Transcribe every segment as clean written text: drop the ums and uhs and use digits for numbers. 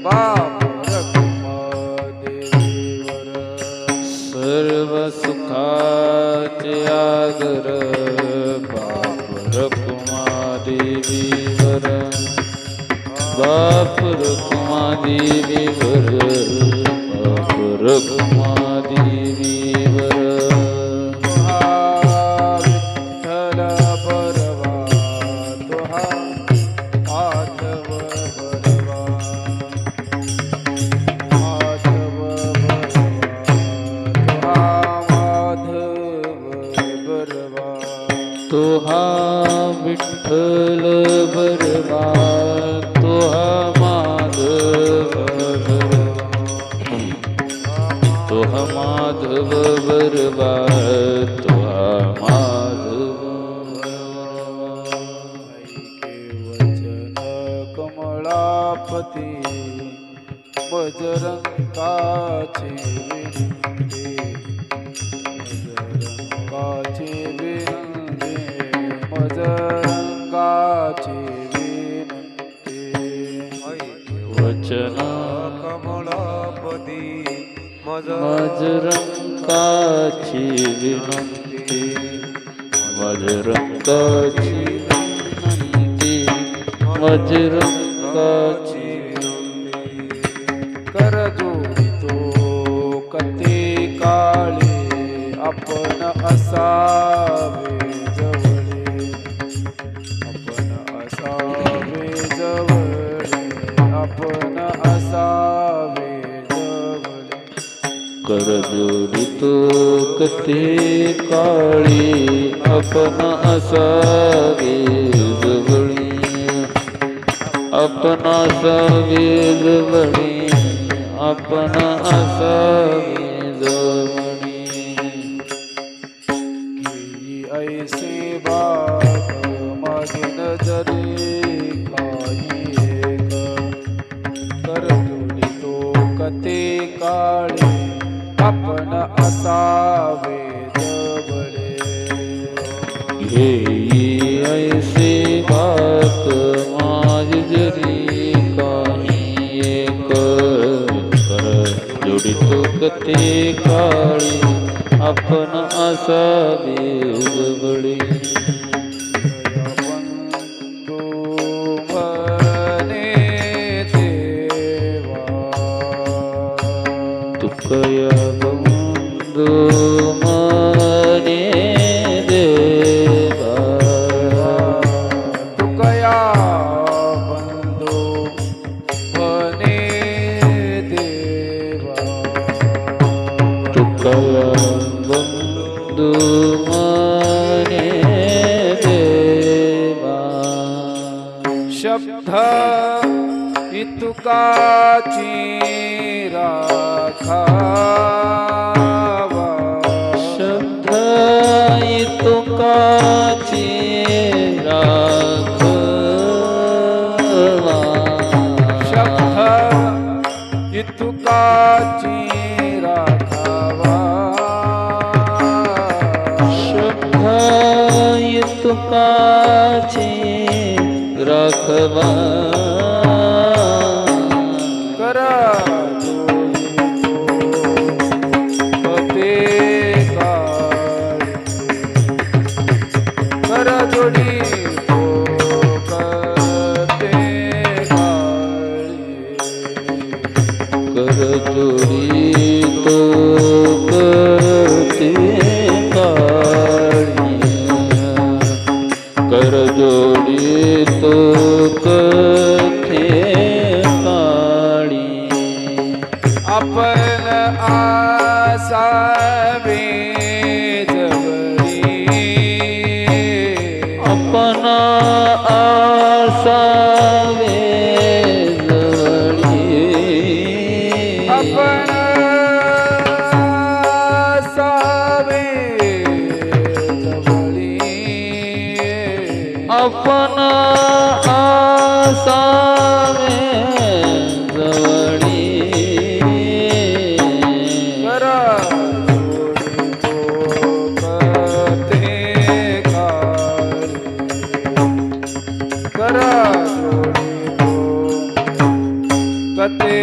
बा बाप रखुमा देवीवर बाप रखुमा देवीवर विठ्ठल बरवा तुहा माधव बरवा माधव बरवा तुहा माधव बरवा तुहा माधव बरवा तुहा माधव कमलापती बजरंगाची विनंती बजरंगाची विनंती बजरंगाची विनंती वचन कमलापती बजरंगाची विनंती बजरंगाची विनंती बजरंगाची कर जोडितो कथे काळी आपण असावे जवळे आपण असावे जवळे आपण असावे जवळे कर जोडितो कथे काळी आपण असावे जवळी आपण असावे जवळी आपण असावे जवळी ऐसे बात माझी नजरे काही एक कर जोडितो कथे काळी आपण असावे जवळे घेई ऐसे बात माझी जरी काही एक कर जोडितो कथे काळी आपण असावे जवळी बंधू म्हणे देवा तुकया बंधू म्हणे देवा तुकया बंधू म्हणे देवा तुकया बंधू म्हणे देवा शब्द इतुकाची राखावा शब्द इतुकाची राखवा शब्द इतुकाची राखावा शब्द इतुकाची राखवा करा जोडी कर जोडी तो करते काळी कर जोडी तो करते काळी आपण आसावे जवळी आपण आसावे जवळी आपण आसावे जवळी आपण आसावे जवळी करा कते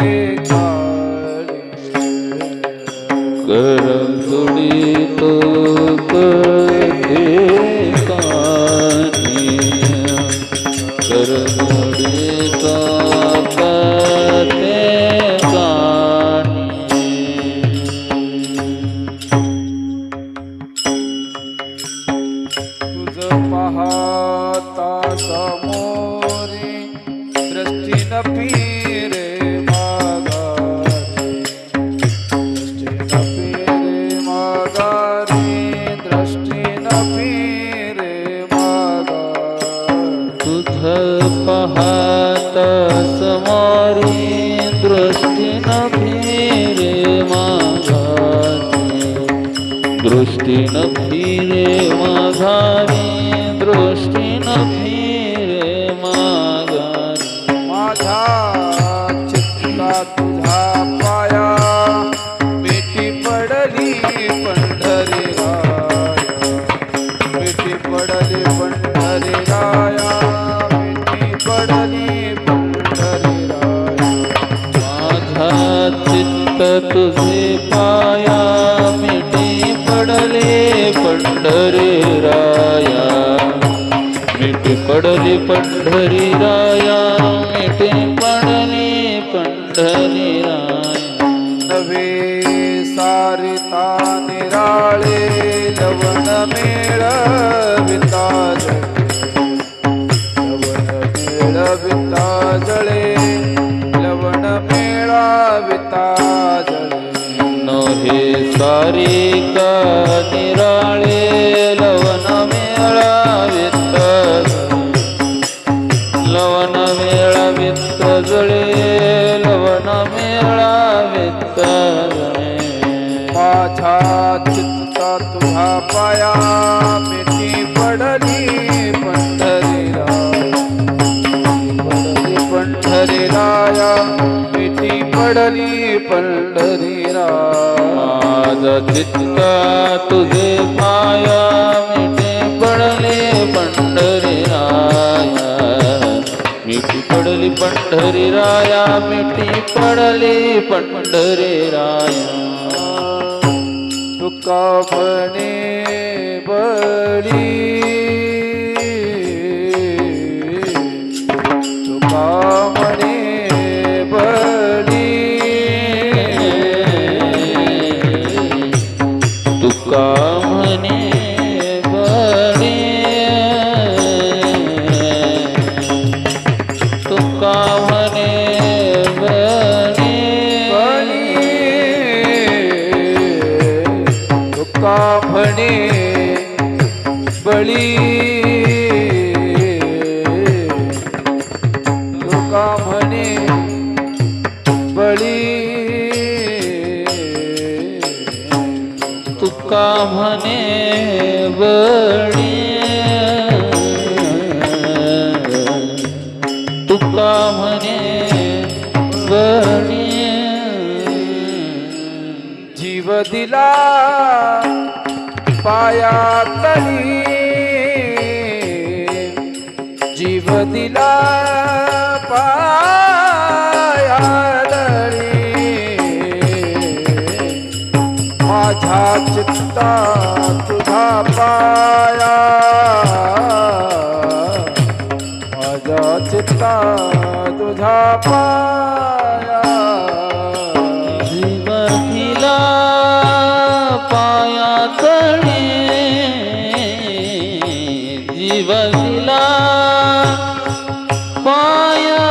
कर जोडी तो कथे कानी कर जोडी तो दृष्टीन फिरे माघारी दृष्टीन फिरे माघारी दृष्टीन फिरे माघारी तुझ पाहता समोरी दृष्टीन फिरे माघारी दृष्टीन फिरे माघारी दृष्टीन फिरे माघारी माझ्या चित्ता तुझा पाया मिठी पडली पंढरी राया मिठी पडली पंढरी राया मिठी पडली पंढरी राया माझा चित्त तुझे पाया मिठी पडले पंढरी राया मिठी पडली पंढरी राया मिठी पडली पंढरी राया नवे सारिता निराळे लवण मेळविता जळे लवण मेळविता जळे नोहे सारी का निराळे लवण मेळावित लवण मेळावित जळे लवण मेळावित जळे माझ्या चित्ता तुझा पाया मिठी पडली पंढरी राया मिठी पडली पंढरी राया माझा चित्ता तुझे पाया मिठी पडले पंढरी राया मिठी पडली पंढरी राया मिठी पडली पंढरी राया तुका म्हणे बळी तुका म्हणे बळी तुका म्हणे बळी तुका म्हणे बळी तुका म्हणे बळी तुका म्हणे बळी तुका म्हणे बळी तुका म्हणे बळी जीव दिला पायातली जीव दिला पायातली माझ्या चित्ता तुझा पाया माझ्या चित्ता तुझा पाया जीव दिला पाया तळी जीव दिला पाया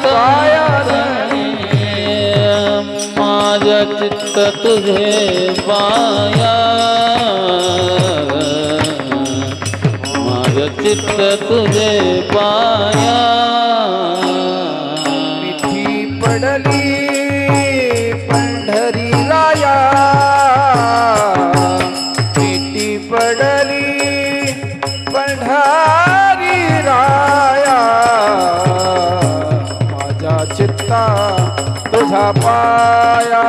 तळी माझ्या चित्त तुझे पाया माझं चित्त तुझे पाया मिठी पडली पंढरी राया मिठी पडली पंढरी राया माझ्या चित्ता तुझा पाया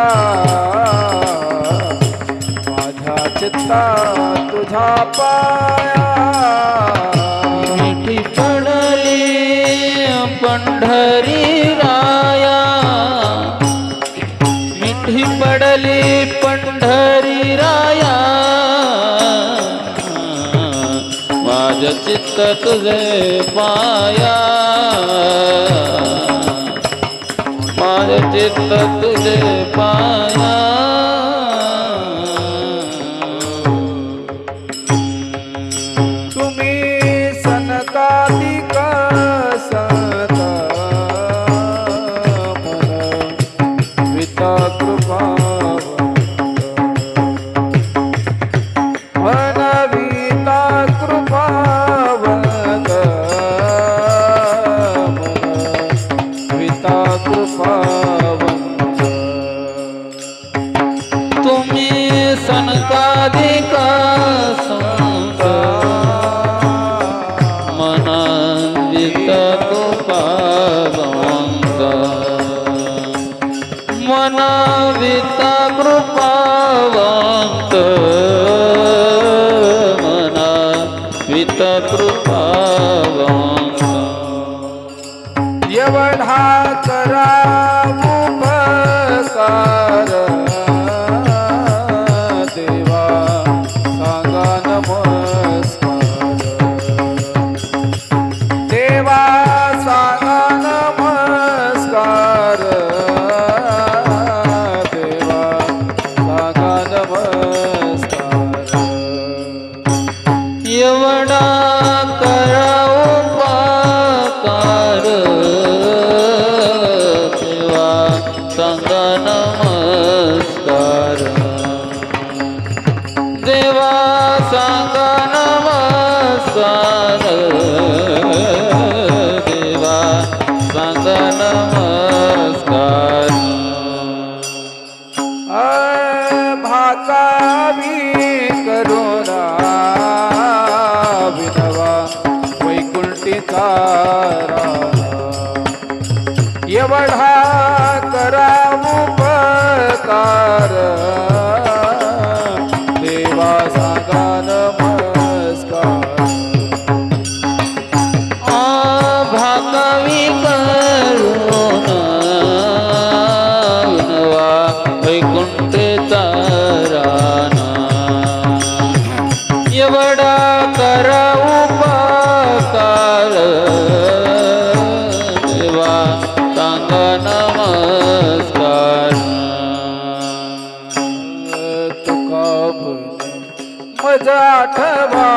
माझ्या चित्ता तुझा पाया मिठी पडली पंढरी राया मिठी पडली पंढरी राया माझं चित्त तुझे पाया माझं चित्त तुझे पाया तुम्ही सनकादिक सत कृपावंत तुम्ही सनकादिक संत मनावित कृपावंत मनावित कृपावंत मनावित कृपावंत एवढा करा उपकार देवा सांगा नमस्कार देवा सांगा नमस्कार देवा सांगा नमस्कार एवढा करा उपकार देवा सांगा नमस्कार देवा सांगा नमस्कार देवा सांगा नमस्कार भाकावी करुणा विनवा वैकुंठी तारा एवढा करा उपकार देवा सांगा नमस्कार भाकवी करुणा विनवा वैकुंठ ताराना एवढा करा उपकार देवा सांगा नमस्कार तुका मजा आठवा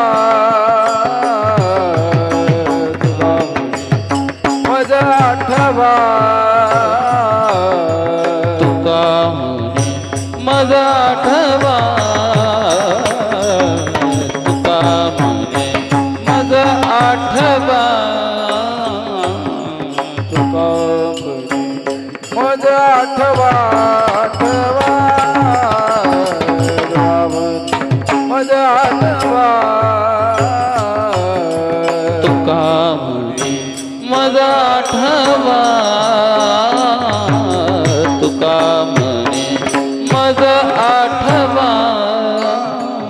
तुका मजा आठवा तुका म्हणे मजा आठवा तुका म्हणे मजा आठवा तुका मजा आठवा आठवा मजा आठवा तुका म्हणे मजा आठवा तुका म्हणे मजा आठवा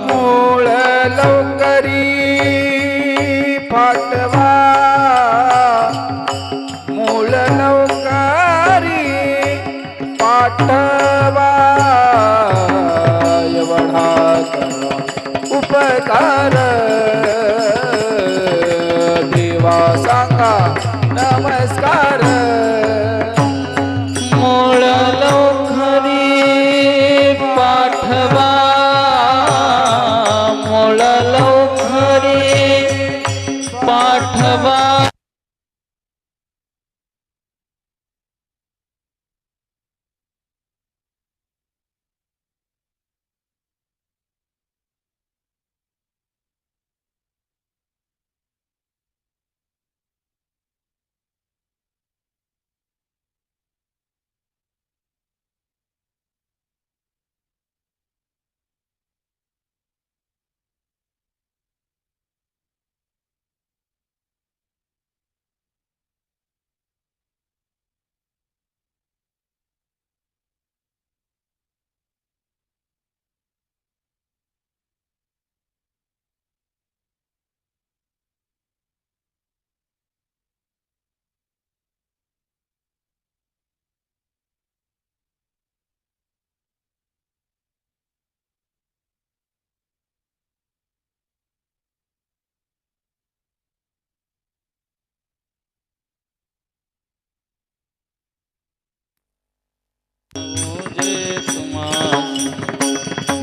मूळ लवकरी फाटवा मूळ लवकरी पाठवा एवढा करा उपकार देवा सांगा नमस्कार मूळ लवकरी पाठवा मूळ लवकरी पाठवा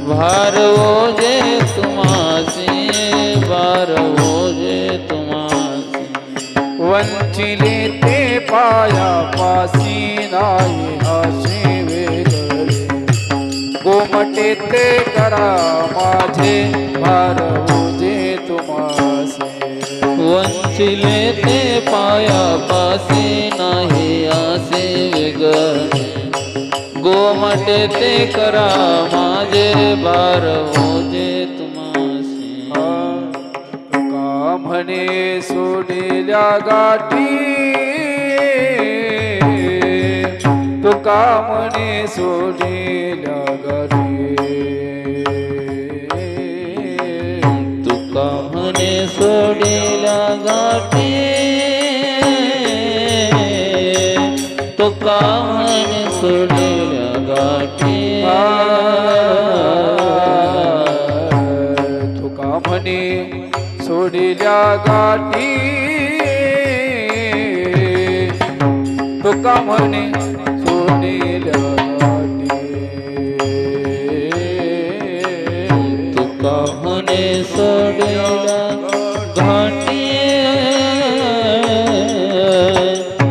भार ओझे तुम्हासी भार ओझे तुम्हासी वंचिले ते पाया पासी नाही असे वेगळे गोमटे ते करा माझे भार ओझे तुम्हासी वंचिले वंचिले ते पायापासी नाही आसे वेगणे गोमटे ते करा माझे भार ओझे तुम्हासी तुका म्हणे सोडिल्या गाठी तुका म्हणे सोडिल्या गाठी तुका म्हणे सोडिल्या गाठी तुका म्हणे सोडिल्या गाठी तुका म्हणे सोडिल्या गाठी तुका म्हणे सोडिल्या गाठी तुका म्हणे सोडिल्या घाटी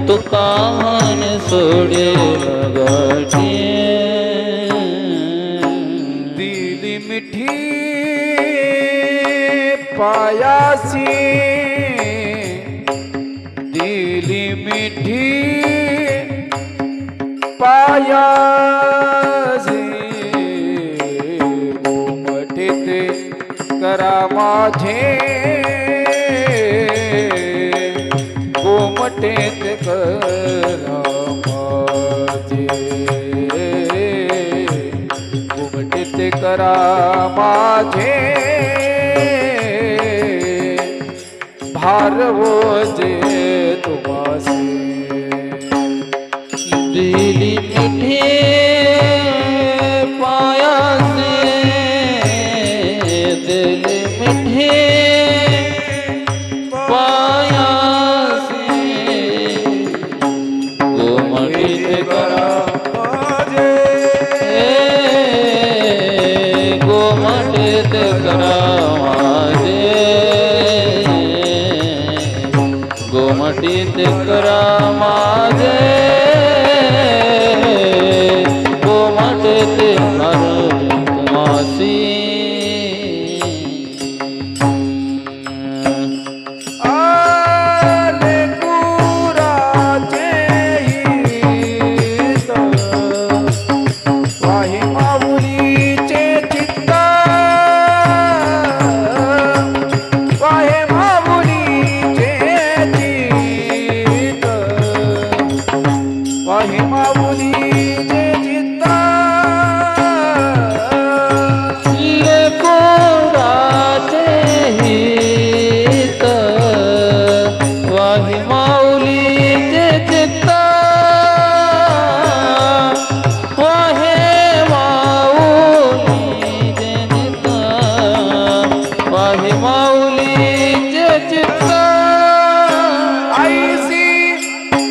तुका म्हणे सोडिल्या गाठी दिली मिठी पायासी दिली मिठी पायासी गोमटीत करा माझे गोमटीत करा माझे गोमटीत करा माझे भार ओझे तुम्हासी दिली मिठी पायासी दिली मिठी पायासी गोमटीत करा गोमटीत करा माझे गोमटीत करा माझे गोमटीत हर तुम्हासी आले कुराचे हित वाही माऊलीचे चित्त वाहे माऊलीचे चित्त वाहे माऊलीचे चित्त लेकोराचे हित वाही माऊलीचे चित्त वाहे माऊलीचे चित्त वाहे माऊलीचे चित्त आईसी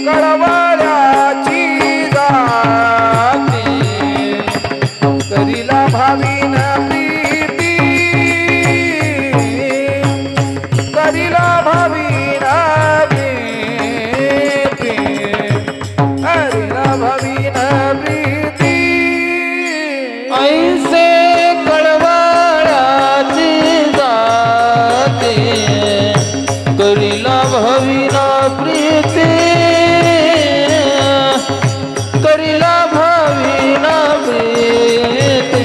कळवळ्याची जाते करीला भावीन प्रीती करीला भावीन प्रीती करीला भावीन प्रीती ऐसे कळवळ्याची जाते करीला भाविना प्रीती करीला भाविना प्रीती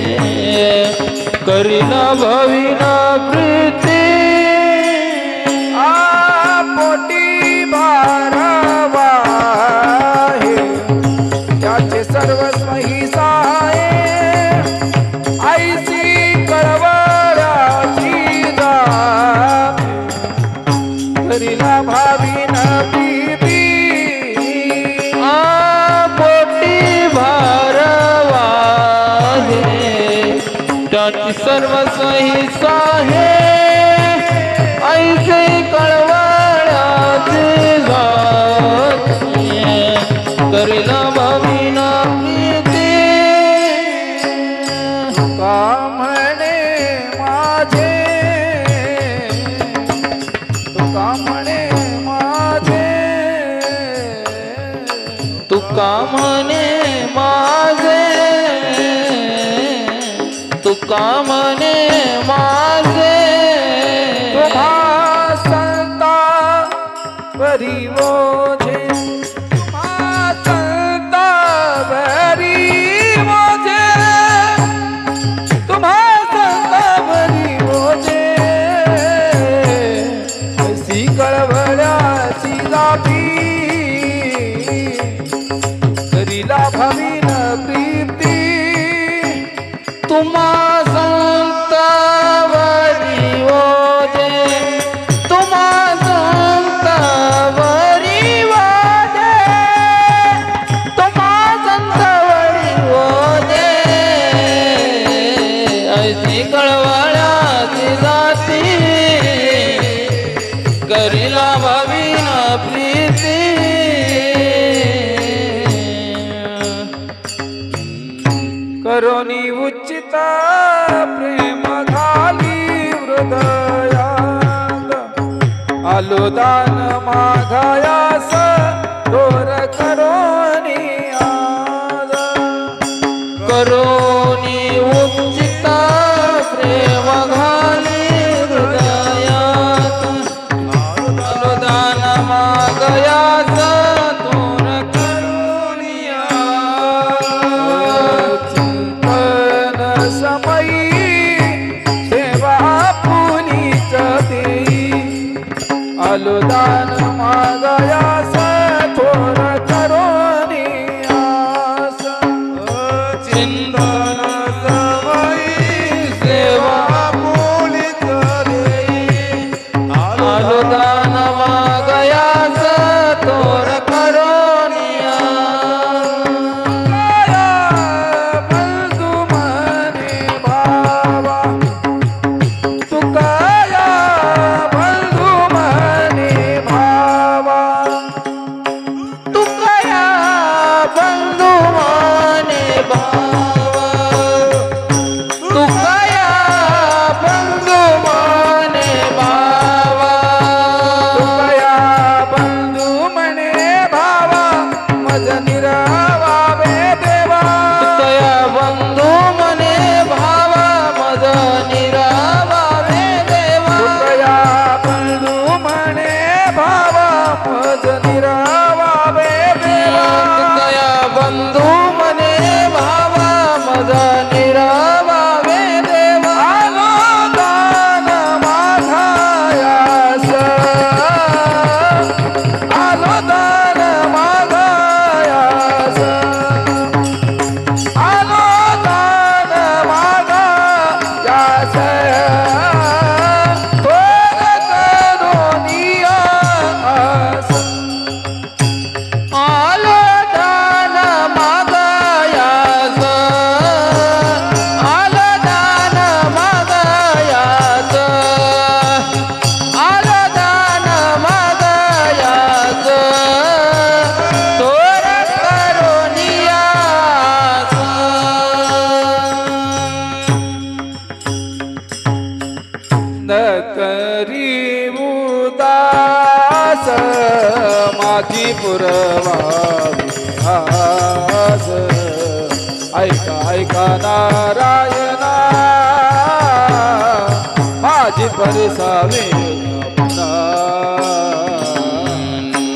करीला भाविना प्रीती पोटी भारवा हे त्याचे सर्वस्व ही साये आईसी कळवळ्याची जाते करीला भावीन प्रीती पोटी भारवा हे त्याची सर्वस्व हिस्सा आहे ऐसे कळवळ्याचे जाते करीला भाविना प्रीती का म्हणे माझे तुका म्हणे माझे तुका म्हणे माझे तुका म्हणे माझे तुम्हा संता वरी ओझे तुम्हा संतावरी ओझे तुम्हा संतावरी ओझे ऐसी कळवळ्याची जाती करीला भावीन प्रीती तुम्हा संतावरी ओझे तुम्हा संतावरी ओझे तुम्हा संतावरी ओझे ऐसी कळवळ्याची जाती करीला भावीन प्रीती करोनी उच्चिता प्रेम घाली हृदयात आलो दान मागायास दोर करोनी आज करोनी उच्चिता प्रेम घाली हृदयात अनुदान मागयास दूर करुणिया चिंतन समयी सेवा पुनीच देई आलो दान मागायास थोर करोनी आस चिंतन समयी सेवा पुनीच देई अनुदान मागयास तोर करोनिया बंधू मने भावा तुकाया बंधू मने भावा तुकया बंधू माने भावा तुकया बंधू माने भावा तुकाया बंधू मने भावा मज निरावावे देवा तुकया बंधू मने भावा मज निरावावे देवा तुकाया बंधू मने भावा मज निरावावे देवा तुकया बंधू मने भावा मज निरावावे देवा आलो दान मागायास आलो दान मागायास आलो दान मागायास थोर करोनिया आस आलो दान मागयास आलो दान मागयास आलो दान मागयास तोर करुणियास न करी उदास माझी पुरवावी आस ऐका ऐका नारायणा माझी परिसावे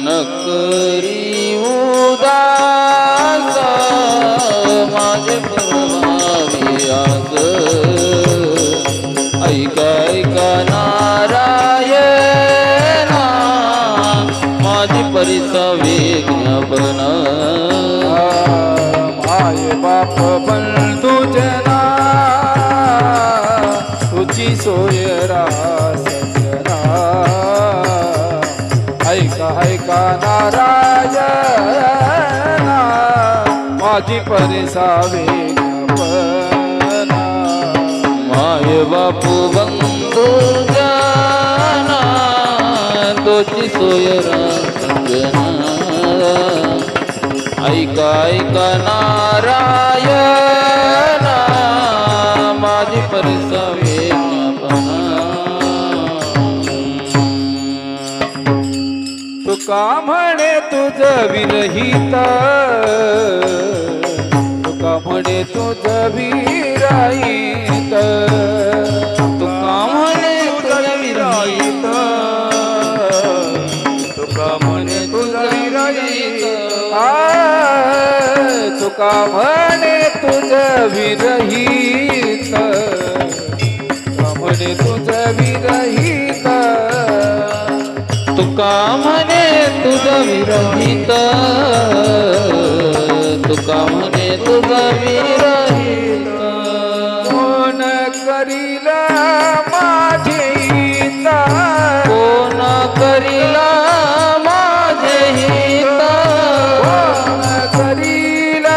नकरी उदास माझे परवावी आस ऐका ऐका नारायणा माझी परिसावे ज्ञापन माय बाप बंधू जना तुझी सोय सजना ऐका ऐका नारायणा माझी परिसावे ज्ञापना माय बापू बंधू जाना तोची सोय रांजना ऐका ऐका नारायणा माझी परिसावे ज्ञापना तुका म्हणे तुझ विरहित तुका म्हणे तुझ विरहित तुका म्हणे तुझ विरहित तुका म्हणे तुका म्हणे तुझ विरहित, तुका म्हणे तुझ विरहित, तुका म्हणे तुझ विरहित, तुका म्हणे तुझ विरहित. कोण करील माझे हित, कोण करीला माझे हित, कोण करील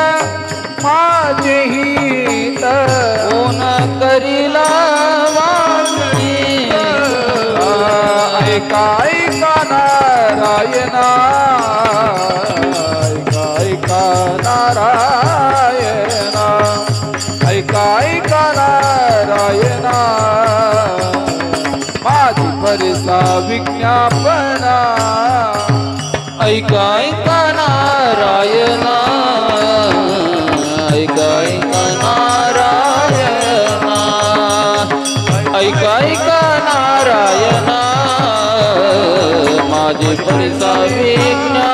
माझे हित, कोण करीला माझे हित. ऐका ऐका नारायणा, ऐका नारायणा, ऐका ऐका नारायणा, माझी परसा विज्ञापना. ऐका ऐका नारायणा, ऐका ऐका नारायणा, ऐका ऐका नारायणा, माझे परिसा विज्ञापना.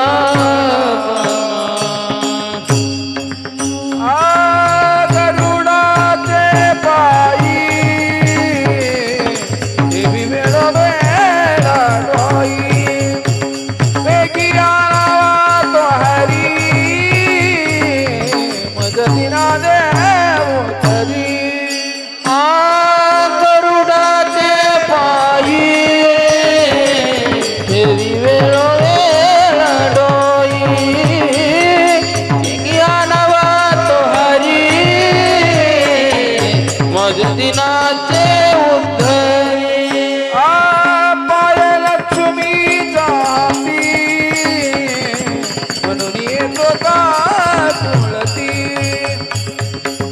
गरुडाचे पायी देवी वेळोवेळा डोई, वेगी आला तो हरी, मदतीना देव तरी. गरुडाचे पायी फेरी वेळोवेळा डोई, ज्ञानवा तो हरी, मज दिनाचे उद्धरी. पाय लक्ष्मीचा हाती, म्हणून येतो का तुळती,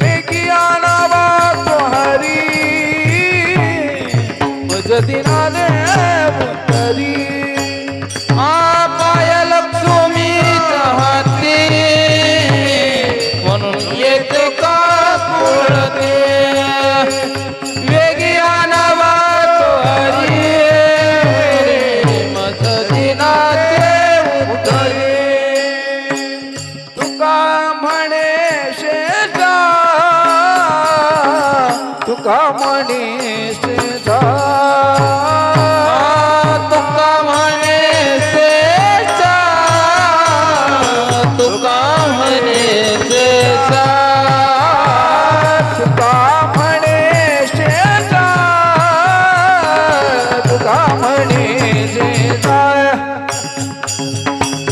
वेगी आणावा तो हरी, मज दिना देव तरी. पाय लक्ष्मीच्या हाती, म्हणून येते का कुळते, वेगी आणावा तो हरी, मज दिनाचे उद्धरी. तुका म्हणे शेजा, तुका म्हणे शेजा, तुका म्हणे शेषा, तुका म्हणे शेषा, तुका म्हणे शेजा, तुका म्हणे शेजा,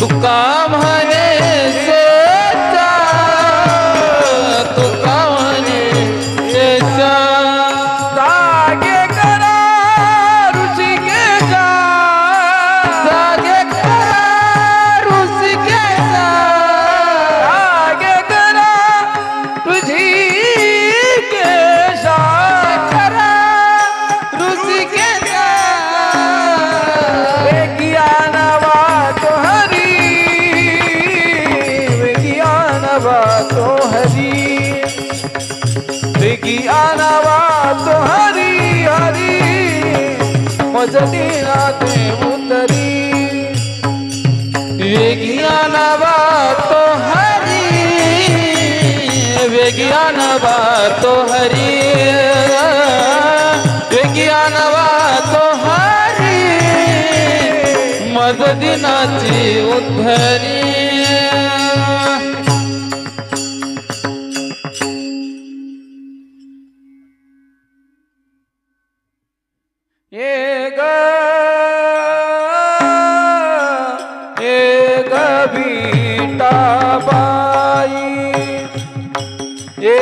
तुका म्हणे शेषा, तुका म्हणे शेषा. जागे करा ऋषिकेशा, जागे करा ऋषिकेशा, जागे करा ऋषिकेशा, करा ऋषिकेशा. वेगियानवा तो हरी, वेगियानवा तो हरी, वेगियानवा तो हरी, हरी मजदीना ते उतरी. वेगियानवा तो हरी, वेगियानवा तो हरी, वेगियानवा तो हरी, मज दिनाची उद्धरी. ये गीता बाई, ये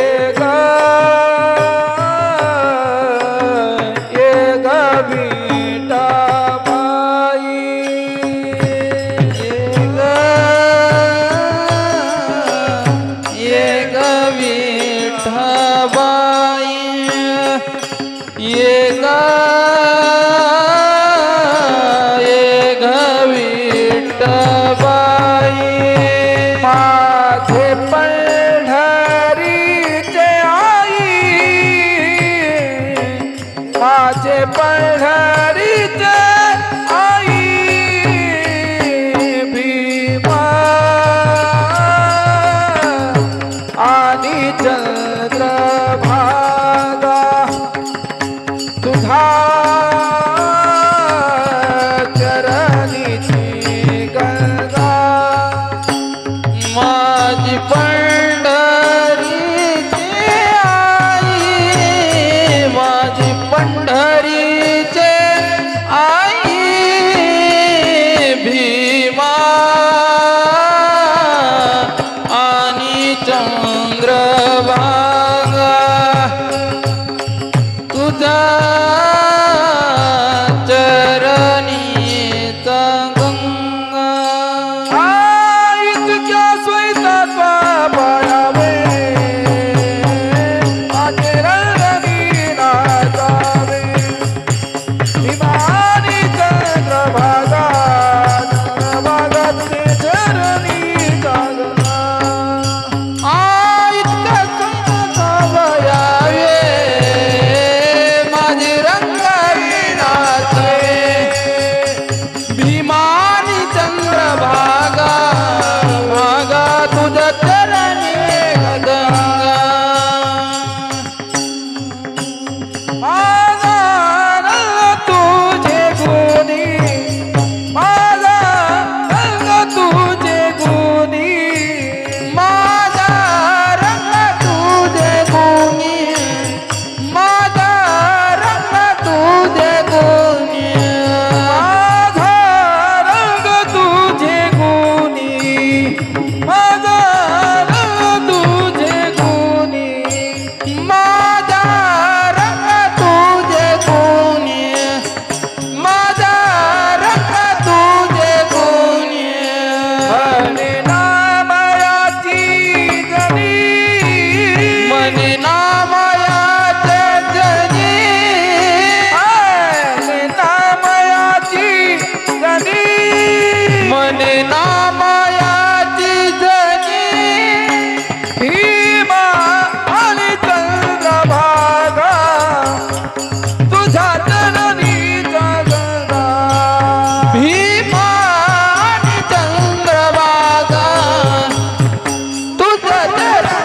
गीता बाई, चंद्रभागा तुझा चरणीचा गंगा इतक्या स्वैतात पायावे माझे रंगनी नाचावे भीमानी चंद्रभागा चंद्रभागाचे चरणी जागना इतका संभयावे माझी रंगावी नाचवे भीमानी चंद्रभागा भागा तुझ्या चरणी गंगा माझा रंग तुझे गुणी माझा रंग तुझे गुणी माझा रंग तुझे गुणी माझा रंग तुझे गुणी माझा रंग तुझे गुणी माझा रंग तुझे गुणी माझा रंग तुझे गुणी माझा रंग तुझे गुणी म्हणे नामयाची जनी मनी नामयाचे जनी म्हणे नामयाची जनी मनी नामयाची जनी भीमा आणि चंद्रभागा तुझ्या चरणी जागना भीमा आणि चंद्रभागा तुझ्या चरणी